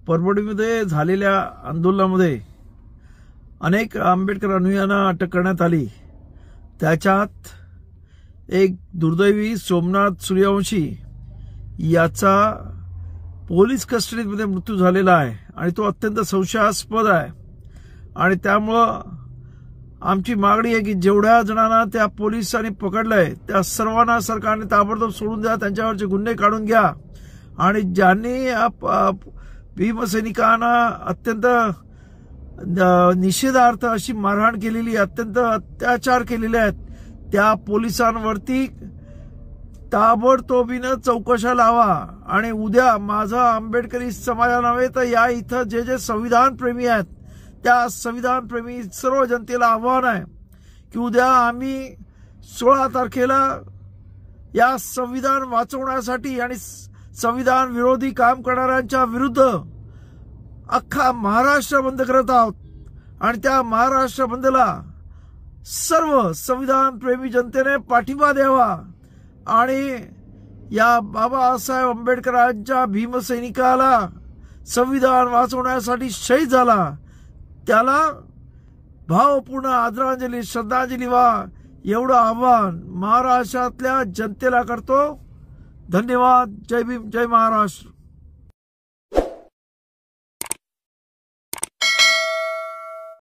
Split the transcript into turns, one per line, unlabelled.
परभणीमध्ये झालेल्या आंदोलनामध्ये अनेक आंबेडकर अनुयायांना अटक करण्यात आली। त्याच्यात एक दुर्दैवी सोमनाथ सूर्यवंशी याचा पोलीस कस्टडीमध्ये मृत्यू झालेला आहे आणि तो अत्यंत संशयास्पद आहे। आणि त्यामुळं आमची मागणी आहे की जेवढ्या जणांना त्या पोलिसांनी पकडलंय त्या सर्वांना सरकारने ताबडतोब सोडून द्या, त्यांच्यावरचे गुन्हे काढून घ्या। आणि ज्यांनी भीमसैनिकांना अत्यंत निषेधार्थ अशी मारहाण केलेली, अत्यंत अत्याचार केलेले आहेत, त्या पोलिसांवरती ताबडतोबीनं चौकशा लावा। आणि उद्या माझा आंबेडकरी समाजा नव्हे तर या इथं जे जे संविधान प्रेमी आहेत त्या संविधान प्रेमी सर्व जनतेला आव्हान आहे की उद्या आम्ही 16 तारखेला या संविधान वाचवण्यासाठी आणि संविधान विरोधी काम करणाऱ्यांच्या विरुद्ध अख्खा महाराष्ट्र बंद करत आहोत। आणि त्या महाराष्ट्र बंदला सर्व संविधान प्रेमी जनतेने पाठिंबा द्यावा आणि या बाबासाहेब आंबेडकरांच्या भीमसैनिकाला संविधान वाचवण्यासाठी शहीद झाला त्याला भावपूर्ण आदरांजली श्रद्धांजली व्हा एवढं आव्हान महाराष्ट्रातल्या जनतेला करतो। धन्यवाद। जय भीम, जय महाराष्ट्र।